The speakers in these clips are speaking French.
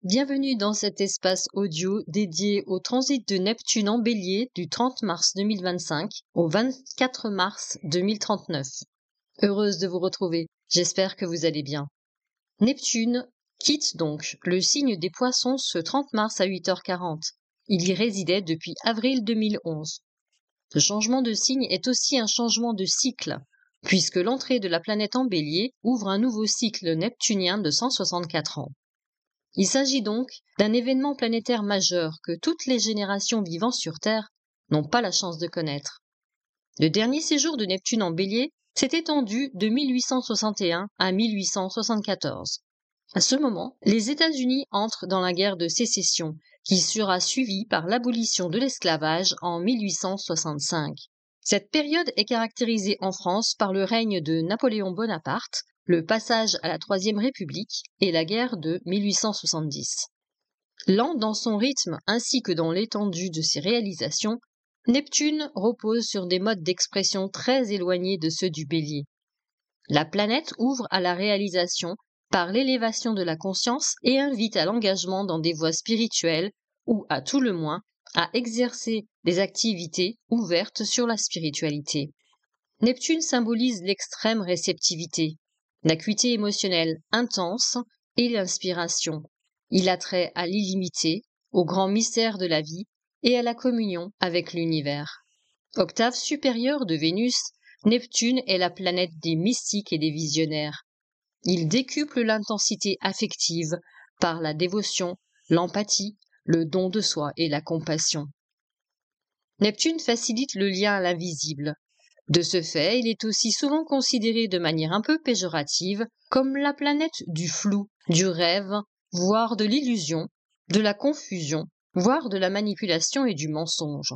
Bienvenue dans cet espace audio dédié au transit de Neptune en Bélier du 30 mars 2025 au 24 mars 2039. Heureuse de vous retrouver, j'espère que vous allez bien. Neptune quitte donc le signe des Poissons ce 30 mars à 8h40. Il y résidait depuis avril 2011. Ce changement de signe est aussi un changement de cycle, puisque l'entrée de la planète en Bélier ouvre un nouveau cycle neptunien de 164 ans. Il s'agit donc d'un événement planétaire majeur que toutes les générations vivant sur Terre n'ont pas la chance de connaître. Le dernier séjour de Neptune en Bélier s'est étendu de 1861 à 1874. À ce moment, les États-Unis entrent dans la guerre de sécession, qui sera suivie par l'abolition de l'esclavage en 1865. Cette période est caractérisée en France par le règne de Napoléon Bonaparte, le passage à la Troisième République et la guerre de 1870. Lent dans son rythme ainsi que dans l'étendue de ses réalisations, Neptune repose sur des modes d'expression très éloignés de ceux du Bélier. La planète ouvre à la réalisation par l'élévation de la conscience et invite à l'engagement dans des voies spirituelles ou, à tout le moins, à exercer des activités ouvertes sur la spiritualité. Neptune symbolise l'extrême réceptivité, l'acuité émotionnelle intense et l'inspiration. Il a trait à l'illimité, au grand mystère de la vie et à la communion avec l'univers. Octave supérieure de Vénus, Neptune est la planète des mystiques et des visionnaires. Il décuple l'intensité affective par la dévotion, l'empathie, le don de soi et la compassion. Neptune facilite le lien à l'invisible. De ce fait, il est aussi souvent considéré de manière un peu péjorative comme la planète du flou, du rêve, voire de l'illusion, de la confusion, voire de la manipulation et du mensonge.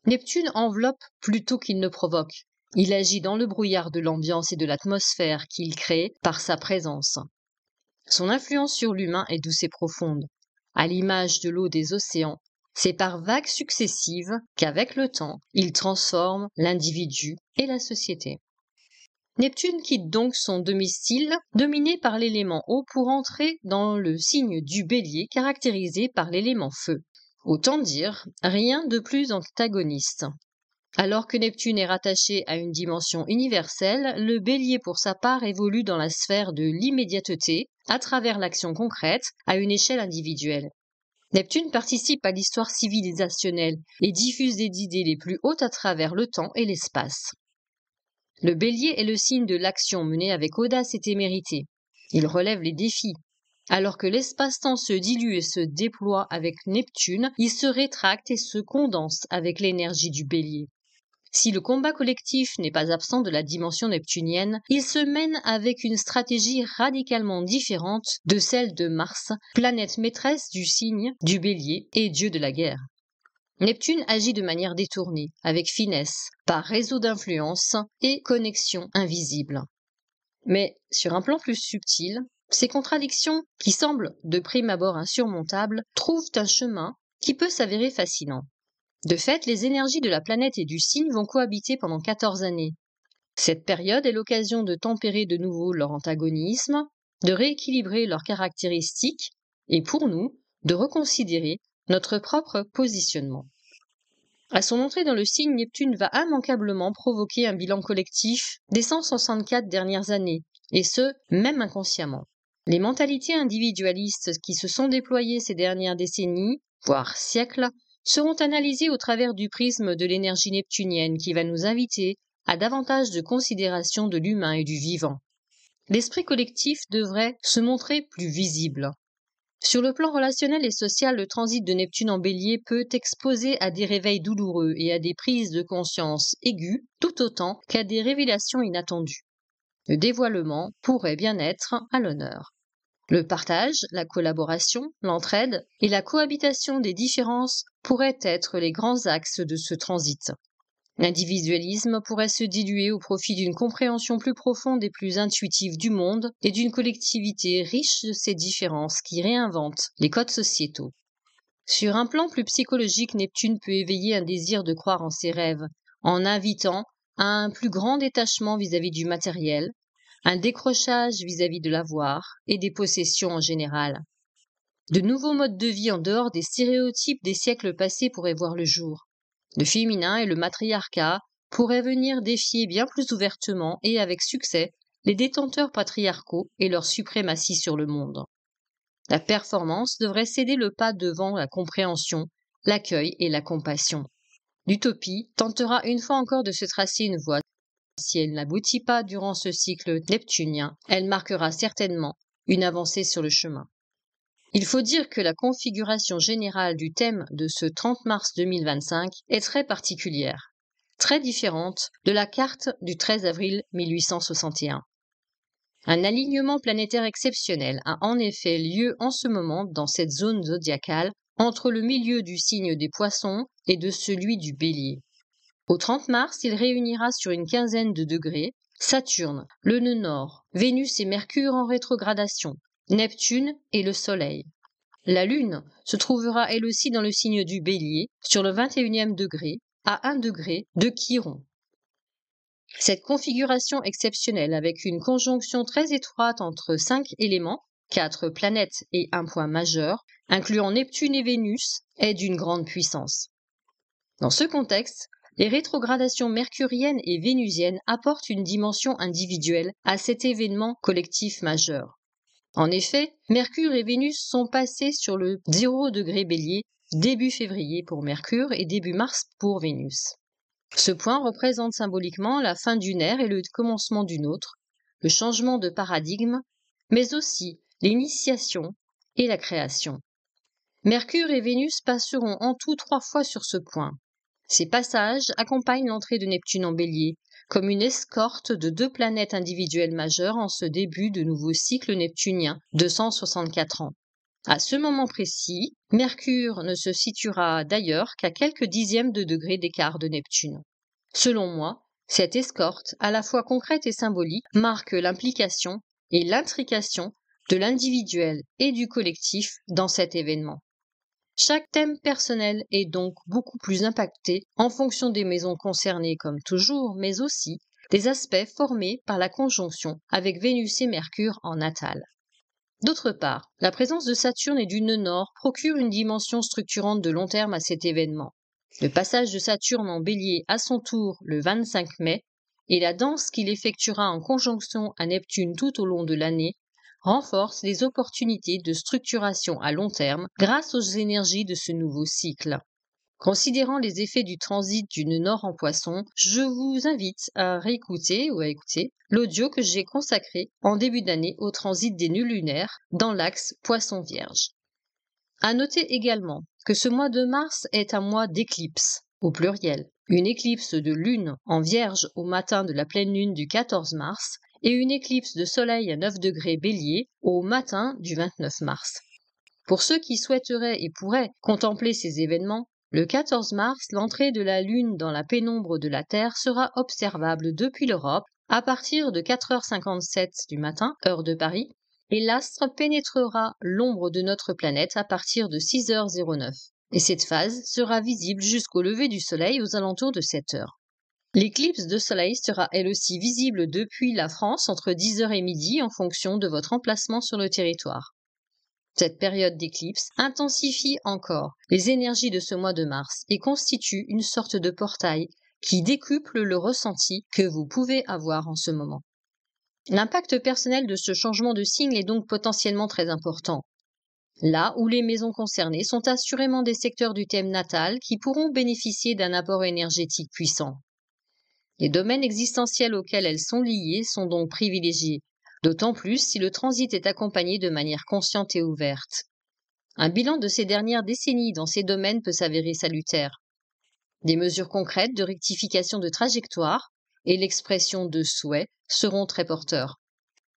Neptune enveloppe plutôt qu'il ne provoque. Il agit dans le brouillard de l'ambiance et de l'atmosphère qu'il crée par sa présence. Son influence sur l'humain est douce et profonde. À l'image de l'eau des océans, c'est par vagues successives qu'avec le temps, il transforme l'individu et la société. Neptune quitte donc son domicile, dominé par l'élément eau, pour entrer dans le signe du Bélier, caractérisé par l'élément feu. Autant dire, rien de plus antagoniste. Alors que Neptune est rattaché à une dimension universelle, le Bélier pour sa part évolue dans la sphère de l'immédiateté, à travers l'action concrète, à une échelle individuelle. Neptune participe à l'histoire civilisationnelle et diffuse les idées les plus hautes à travers le temps et l'espace. Le Bélier est le signe de l'action menée avec audace et témérité. Il relève les défis. Alors que l'espace-temps se dilue et se déploie avec Neptune, il se rétracte et se condense avec l'énergie du Bélier. Si le combat collectif n'est pas absent de la dimension neptunienne, il se mène avec une stratégie radicalement différente de celle de Mars, planète maîtresse du signe du Bélier et dieu de la guerre. Neptune agit de manière détournée, avec finesse, par réseau d'influence et connexion invisible. Mais sur un plan plus subtil, ces contradictions, qui semblent de prime abord insurmontables, trouvent un chemin qui peut s'avérer fascinant. De fait, les énergies de la planète et du signe vont cohabiter pendant 14 années. Cette période est l'occasion de tempérer de nouveau leur antagonisme, de rééquilibrer leurs caractéristiques et pour nous, de reconsidérer notre propre positionnement. À son entrée dans le signe, Neptune va immanquablement provoquer un bilan collectif des 164 dernières années, et ce, même inconsciemment. Les mentalités individualistes qui se sont déployées ces dernières décennies, voire siècles, seront analysées au travers du prisme de l'énergie neptunienne qui va nous inviter à davantage de considération de l'humain et du vivant. L'esprit collectif devrait se montrer plus visible. Sur le plan relationnel et social, le transit de Neptune en Bélier peut exposer à des réveils douloureux et à des prises de conscience aiguës, tout autant qu'à des révélations inattendues. Le dévoilement pourrait bien être à l'honneur. Le partage, la collaboration, l'entraide et la cohabitation des différences pourraient être les grands axes de ce transit. L'individualisme pourrait se diluer au profit d'une compréhension plus profonde et plus intuitive du monde et d'une collectivité riche de ces différences qui réinvente les codes sociétaux. Sur un plan plus psychologique, Neptune peut éveiller un désir de croire en ses rêves, en invitant à un plus grand détachement vis-à-vis du matériel, un décrochage vis-à-vis de l'avoir et des possessions en général. De nouveaux modes de vie en dehors des stéréotypes des siècles passés pourraient voir le jour. Le féminin et le matriarcat pourraient venir défier bien plus ouvertement et avec succès les détenteurs patriarcaux et leur suprématie sur le monde. La performance devrait céder le pas devant la compréhension, l'accueil et la compassion. L'utopie tentera une fois encore de se tracer une voie. Si elle n'aboutit pas durant ce cycle neptunien, elle marquera certainement une avancée sur le chemin. Il faut dire que la configuration générale du thème de ce 30 mars 2025 est très particulière, très différente de la carte du 13 avril 1861. Un alignement planétaire exceptionnel a en effet lieu en ce moment dans cette zone zodiacale entre le milieu du signe des Poissons et de celui du Bélier. Au 30 mars, il réunira sur une quinzaine de degrés Saturne, le nœud nord, Vénus et Mercure en rétrogradation, Neptune et le Soleil. La Lune se trouvera elle aussi dans le signe du Bélier, sur le 21e degré, à 1 degré de Chiron. Cette configuration exceptionnelle, avec une conjonction très étroite entre 5 éléments, 4 planètes et un point majeur, incluant Neptune et Vénus, est d'une grande puissance. Dans ce contexte, les rétrogradations mercuriennes et vénusiennes apportent une dimension individuelle à cet événement collectif majeur. En effet, Mercure et Vénus sont passés sur le 0 degré Bélier début février pour Mercure et début mars pour Vénus. Ce point représente symboliquement la fin d'une ère et le commencement d'une autre, le changement de paradigme, mais aussi l'initiation et la création. Mercure et Vénus passeront en tout 3 fois sur ce point. Ces passages accompagnent l'entrée de Neptune en Bélier, comme une escorte de 2 planètes individuelles majeures en ce début de nouveau cycle neptunien de 164 ans. À ce moment précis, Mercure ne se situera d'ailleurs qu'à quelques dixièmes de degré d'écart de Neptune. Selon moi, cette escorte, à la fois concrète et symbolique, marque l'implication et l'intrication de l'individuel et du collectif dans cet événement. Chaque thème personnel est donc beaucoup plus impacté en fonction des maisons concernées comme toujours, mais aussi des aspects formés par la conjonction avec Vénus et Mercure en natal. D'autre part, la présence de Saturne et du nœud nord procure une dimension structurante de long terme à cet événement. Le passage de Saturne en Bélier à son tour le 25 mai et la danse qu'il effectuera en conjonction à Neptune tout au long de l'année renforcent les opportunités de structuration à long terme grâce aux énergies de ce nouveau cycle. Considérant les effets du transit du nœud nord en Poisson, je vous invite à réécouter ou à écouter l'audio que j'ai consacré en début d'année au transit des nœuds lunaires dans l'axe Poisson-Vierge. À noter également que ce mois de mars est un mois d'éclipse, au pluriel, une éclipse de lune en Vierge au matin de la pleine lune du 14 mars et une éclipse de soleil à 9 degrés Bélier au matin du 29 mars. Pour ceux qui souhaiteraient et pourraient contempler ces événements, le 14 mars, l'entrée de la Lune dans la pénombre de la Terre sera observable depuis l'Europe à partir de 4h57 du matin, heure de Paris, et l'astre pénétrera l'ombre de notre planète à partir de 6h09. Et cette phase sera visible jusqu'au lever du Soleil aux alentours de 7h. L'éclipse de Soleil sera elle aussi visible depuis la France entre 10h et midi en fonction de votre emplacement sur le territoire. Cette période d'éclipse intensifie encore les énergies de ce mois de mars et constitue une sorte de portail qui décuple le ressenti que vous pouvez avoir en ce moment. L'impact personnel de ce changement de signe est donc potentiellement très important. Là où les maisons concernées sont assurément des secteurs du thème natal qui pourront bénéficier d'un apport énergétique puissant. Les domaines existentiels auxquels elles sont liées sont donc privilégiés, d'autant plus si le transit est accompagné de manière consciente et ouverte. Un bilan de ces dernières décennies dans ces domaines peut s'avérer salutaire. Des mesures concrètes de rectification de trajectoire et l'expression de souhaits seront très porteurs.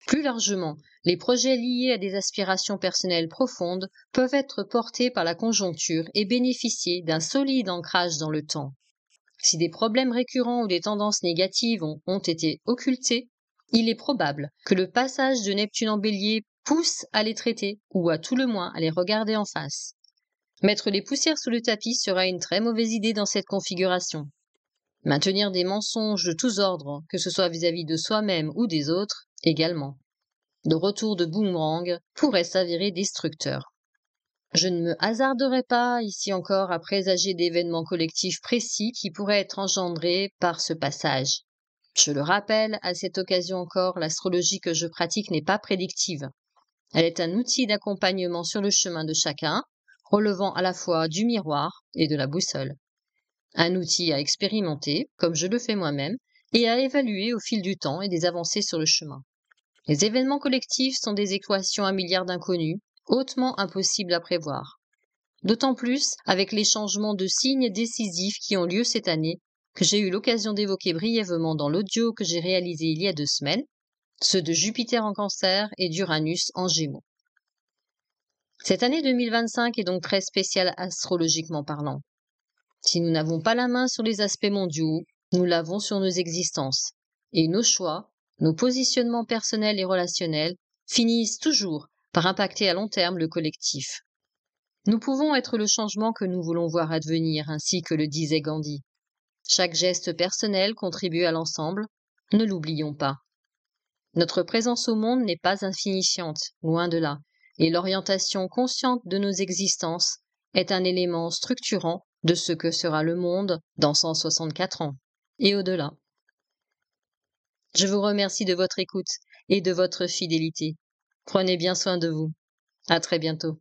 Plus largement, les projets liés à des aspirations personnelles profondes peuvent être portés par la conjoncture et bénéficier d'un solide ancrage dans le temps. Si des problèmes récurrents ou des tendances négatives ont été occultés, il est probable que le passage de Neptune en Bélier pousse à les traiter ou à tout le moins à les regarder en face. Mettre les poussières sous le tapis sera une très mauvaise idée dans cette configuration. Maintenir des mensonges de tous ordres, que ce soit vis-à-vis de soi-même ou des autres, également. Le retour de boomerang pourrait s'avérer destructeur. Je ne me hasarderai pas ici encore à présager d'événements collectifs précis qui pourraient être engendrés par ce passage. Je le rappelle, à cette occasion encore, l'astrologie que je pratique n'est pas prédictive. Elle est un outil d'accompagnement sur le chemin de chacun, relevant à la fois du miroir et de la boussole. Un outil à expérimenter, comme je le fais moi-même, et à évaluer au fil du temps et des avancées sur le chemin. Les événements collectifs sont des équations à milliards d'inconnus, hautement impossibles à prévoir. D'autant plus avec les changements de signes décisifs qui ont lieu cette année, que j'ai eu l'occasion d'évoquer brièvement dans l'audio que j'ai réalisé il y a 2 semaines, ceux de Jupiter en Cancer et d'Uranus en Gémeaux. Cette année 2025 est donc très spéciale astrologiquement parlant. Si nous n'avons pas la main sur les aspects mondiaux, nous l'avons sur nos existences. Et nos choix, nos positionnements personnels et relationnels finissent toujours par impacter à long terme le collectif. Nous pouvons être le changement que nous voulons voir advenir, ainsi que le disait Gandhi. Chaque geste personnel contribue à l'ensemble, ne l'oublions pas. Notre présence au monde n'est pas insignifiante, loin de là, et l'orientation consciente de nos existences est un élément structurant de ce que sera le monde dans 164 ans, et au-delà. Je vous remercie de votre écoute et de votre fidélité. Prenez bien soin de vous. À très bientôt.